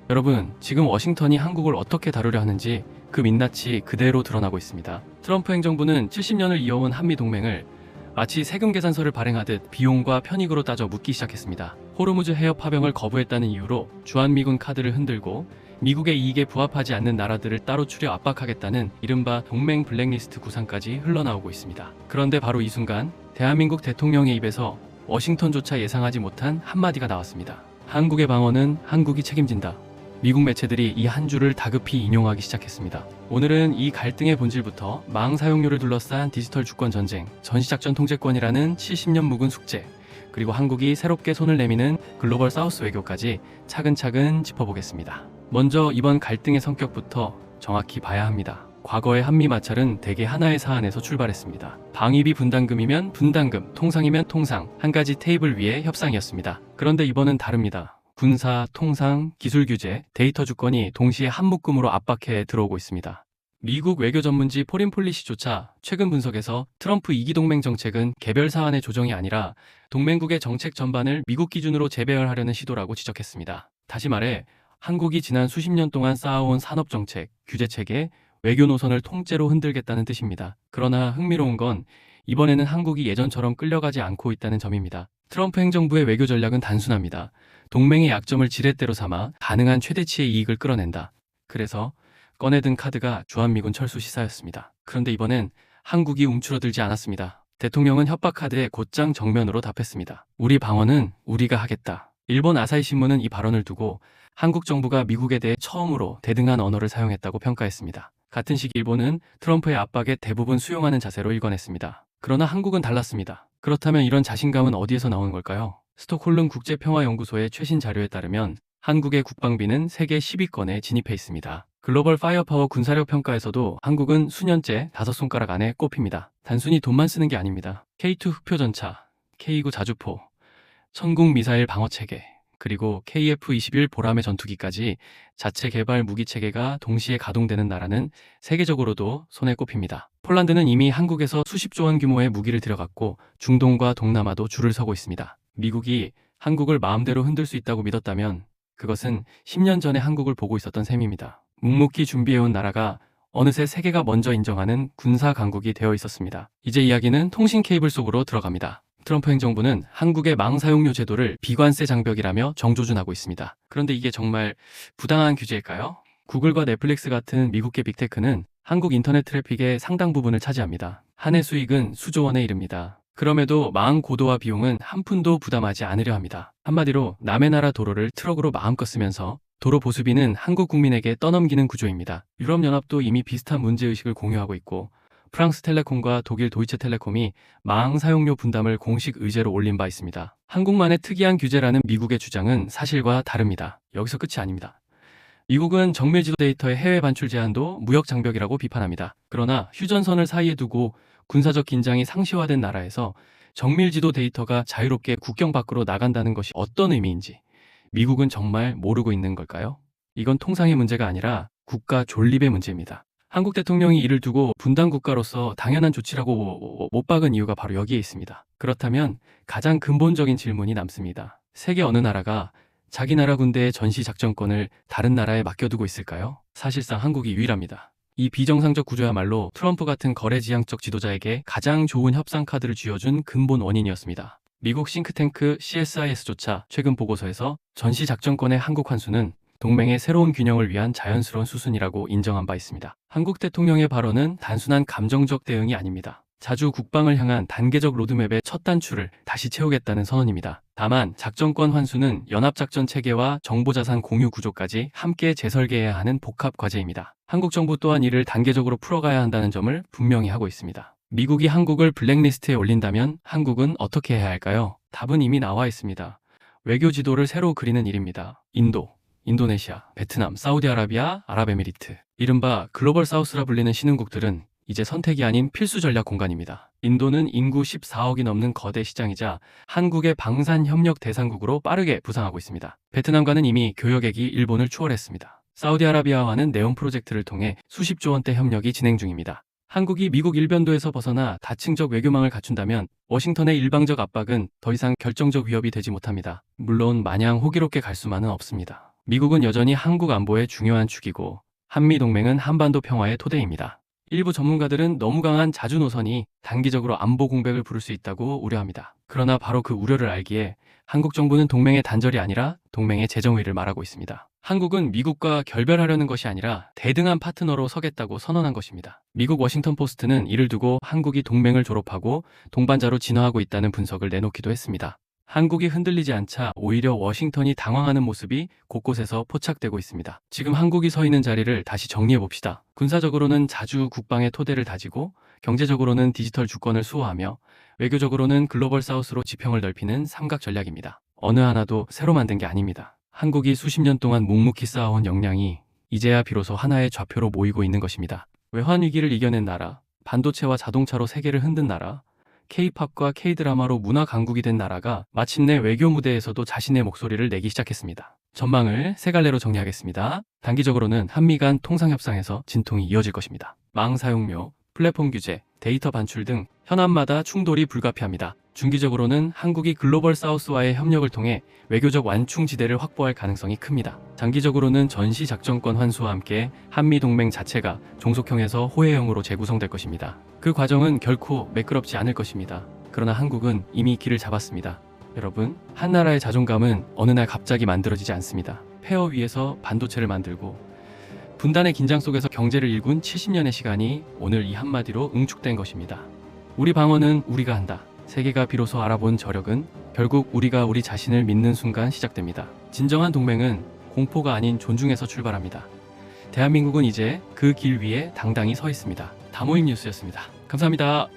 여러분, 지금 워싱턴이 한국을 어떻게 다루려 하는지 그 민낯이 그대로 드러나고 있습니다. 트럼프 행정부는 70년을 이어온 한미 동맹을 마치 세금 계산서를 발행하듯 비용과 편익으로 따져 묻기 시작했습니다. 호르무즈 해협 파병을 거부했다는 이유로 주한미군 카드를 흔들고 미국의 이익에 부합하지 않는 나라들을 따로 추려 압박하겠다는 이른바 동맹 블랙리스트 구상까지 흘러나오고 있습니다. 그런데 바로 이 순간 대한민국 대통령의 입에서 워싱턴조차 예상하지 못한 한마디가 나왔습니다. 한국의 방어는 한국이 책임진다. 미국 매체들이 이 한 줄을 다급히 인용하기 시작했습니다. 오늘은 이 갈등의 본질부터 망 사용료를 둘러싼 디지털 주권 전쟁, 전시작전 통제권이라는 70년 묵은 숙제, 그리고 한국이 새롭게 손을 내미는 글로벌 사우스 외교까지 차근차근 짚어보겠습니다. 먼저 이번 갈등의 성격부터 정확히 봐야 합니다. 과거의 한미 마찰은 대개 하나의 사안에서 출발했습니다. 방위비 분담금이면 분담금, 통상이면 통상, 한 가지 테이블 위의 협상이었습니다. 그런데 이번은 다릅니다. 군사, 통상, 기술 규제, 데이터 주권이 동시에 한 묶음으로 압박해 들어오고 있습니다. 미국 외교 전문지 포린폴리시조차 최근 분석에서 트럼프 2기 동맹 정책은 개별 사안의 조정이 아니라 동맹국의 정책 전반을 미국 기준으로 재배열하려는 시도라고 지적했습니다. 다시 말해 한국이 지난 수십 년 동안 쌓아온 산업정책, 규제체계, 외교 노선을 통째로 흔들겠다는 뜻입니다. 그러나 흥미로운 건 이번에는 한국이 예전처럼 끌려가지 않고 있다는 점입니다. 트럼프 행정부의 외교 전략은 단순합니다. 동맹의 약점을 지렛대로 삼아 가능한 최대치의 이익을 끌어낸다. 그래서 꺼내든 카드가 주한미군 철수 시사였습니다. 그런데 이번엔 한국이 움츠러들지 않았습니다. 대통령은 협박 카드에 곧장 정면으로 답했습니다. 우리 방어는 우리가 하겠다. 일본 아사히 신문은 이 발언을 두고 한국 정부가 미국에 대해 처음으로 대등한 언어를 사용했다고 평가했습니다. 같은 시기 일본은 트럼프의 압박에 대부분 수용하는 자세로 일관했습니다. 그러나 한국은 달랐습니다. 그렇다면 이런 자신감은 어디에서 나온 걸까요? 스톡홀름 국제평화연구소의 최신 자료에 따르면 한국의 국방비는 세계 10위권에 진입해 있습니다. 글로벌 파이어파워 군사력 평가에서도 한국은 수년째 5손가락 안에 꼽힙니다. 단순히 돈만 쓰는 게 아닙니다. K2 흑표전차, K9 자주포, 천궁 미사일 방어체계, 그리고 KF-21 보라매 전투기까지 자체 개발 무기체계가 동시에 가동되는 나라는 세계적으로도 손에 꼽힙니다. 폴란드는 이미 한국에서 수십조 원 규모의 무기를 들여갔고 중동과 동남아도 줄을 서고 있습니다. 미국이 한국을 마음대로 흔들 수 있다고 믿었다면 그것은 10년 전에 한국을 보고 있었던 셈입니다. 묵묵히 준비해온 나라가 어느새 세계가 먼저 인정하는 군사 강국이 되어 있었습니다. 이제 이야기는 통신 케이블 속으로 들어갑니다. 트럼프 행정부는 한국의 망 사용료 제도를 비관세 장벽이라며 정조준하고 있습니다. 그런데 이게 정말 부당한 규제일까요? 구글과 넷플릭스 같은 미국계 빅테크는 한국 인터넷 트래픽의 상당 부분을 차지합니다. 한 해 수익은 수조 원에 이릅니다. 그럼에도 망 고도화 비용은 한 푼도 부담하지 않으려 합니다. 한마디로 남의 나라 도로를 트럭으로 마음껏 쓰면서 도로 보수비는 한국 국민에게 떠넘기는 구조입니다. 유럽연합도 이미 비슷한 문제의식을 공유하고 있고 프랑스 텔레콤과 독일 도이체텔레콤이 망 사용료 분담을 공식 의제로 올린 바 있습니다. 한국만의 특이한 규제라는 미국의 주장은 사실과 다릅니다. 여기서 끝이 아닙니다. 미국은 정밀지도 데이터의 해외 반출 제한도 무역 장벽이라고 비판합니다. 그러나 휴전선을 사이에 두고 군사적 긴장이 상시화된 나라에서 정밀지도 데이터가 자유롭게 국경 밖으로 나간다는 것이 어떤 의미인지 미국은 정말 모르고 있는 걸까요? 이건 통상의 문제가 아니라 국가 존립의 문제입니다. 한국 대통령이 이를 두고 분단 국가로서 당연한 조치라고 못 박은 이유가 바로 여기에 있습니다. 그렇다면 가장 근본적인 질문이 남습니다. 세계 어느 나라가 자기 나라 군대의 전시 작전권을 다른 나라에 맡겨두고 있을까요? 사실상 한국이 유일합니다. 이 비정상적 구조야말로 트럼프 같은 거래지향적 지도자에게 가장 좋은 협상 카드를 쥐어준 근본 원인이었습니다. 미국 싱크탱크 CSIS조차 최근 보고서에서 전시 작전권의 한국 환수는 동맹의 새로운 균형을 위한 자연스러운 수순이라고 인정한 바 있습니다. 한국 대통령의 발언은 단순한 감정적 대응이 아닙니다. 자주 국방을 향한 단계적 로드맵의 첫 단추를 다시 채우겠다는 선언입니다. 다만 작전권 환수는 연합작전 체계와 정보자산 공유 구조까지 함께 재설계해야 하는 복합 과제입니다. 한국 정부 또한 이를 단계적으로 풀어가야 한다는 점을 분명히 하고 있습니다. 미국이 한국을 블랙리스트에 올린다면 한국은 어떻게 해야 할까요? 답은 이미 나와 있습니다. 외교 지도를 새로 그리는 일입니다. 인도, 인도네시아, 베트남, 사우디아라비아, 아랍에미리트, 이른바 글로벌 사우스라 불리는 신흥국들은 이제 선택이 아닌 필수 전략 공간입니다. 인도는 인구 14억이 넘는 거대 시장이자 한국의 방산 협력 대상국으로 빠르게 부상하고 있습니다. 베트남과는 이미 교역액이 일본을 추월했습니다. 사우디아라비아와는 네온 프로젝트를 통해 수십조 원대 협력이 진행 중입니다. 한국이 미국 일변도에서 벗어나 다층적 외교망을 갖춘다면 워싱턴의 일방적 압박은 더 이상 결정적 위협이 되지 못합니다. 물론 마냥 호기롭게 갈 수만은 없습니다. 미국은 여전히 한국 안보의 중요한 축이고 한미동맹은 한반도 평화의 토대입니다. 일부 전문가들은 너무 강한 자주 노선이 단기적으로 안보 공백을 부를 수 있다고 우려합니다. 그러나 바로 그 우려를 알기에 한국 정부는 동맹의 단절이 아니라 동맹의 재정의를 말하고 있습니다. 한국은 미국과 결별하려는 것이 아니라 대등한 파트너로 서겠다고 선언한 것입니다. 미국 워싱턴 포스트는 이를 두고 한국이 동맹을 졸업하고 동반자로 진화하고 있다는 분석을 내놓기도 했습니다. 한국이 흔들리지 않자 오히려 워싱턴이 당황하는 모습이 곳곳에서 포착되고 있습니다. 지금 한국이 서 있는 자리를 다시 정리해봅시다. 군사적으로는 자주 국방의 토대를 다지고 경제적으로는 디지털 주권을 수호하며 외교적으로는 글로벌 사우스로 지평을 넓히는 삼각 전략입니다. 어느 하나도 새로 만든 게 아닙니다. 한국이 수십 년 동안 묵묵히 쌓아온 역량이 이제야 비로소 하나의 좌표로 모이고 있는 것입니다. 외환 위기를 이겨낸 나라, 반도체와 자동차로 세계를 흔든 나라, K-팝과 K-드라마로 문화 강국이 된 나라가 마침내 외교 무대에서도 자신의 목소리를 내기 시작했습니다. 전망을 세 갈래로 정리하겠습니다. 단기적으로는 한미 간 통상협상에서 진통이 이어질 것입니다. 망 사용료, 플랫폼 규제, 데이터 반출 등 현안마다 충돌이 불가피합니다. 중기적으로는 한국이 글로벌 사우스와의 협력을 통해 외교적 완충지대를 확보할 가능성이 큽니다. 장기적으로는 전시작전권 환수와 함께 한미동맹 자체가 종속형에서 호혜형으로 재구성될 것입니다. 그 과정은 결코 매끄럽지 않을 것입니다. 그러나 한국은 이미 길을 잡았습니다. 여러분, 한 나라의 자존감은 어느 날 갑자기 만들어지지 않습니다. 폐허 위에서 반도체를 만들고 분단의 긴장 속에서 경제를 일군 70년의 시간이 오늘 이 한마디로 응축된 것입니다. 우리 방어는 우리가 한다. 세계가 비로소 알아본 저력은 결국 우리가 우리 자신을 믿는 순간 시작됩니다. 진정한 동맹은 공포가 아닌 존중에서 출발합니다. 대한민국은 이제 그 길 위에 당당히 서 있습니다. 다모임 뉴스였습니다. 감사합니다.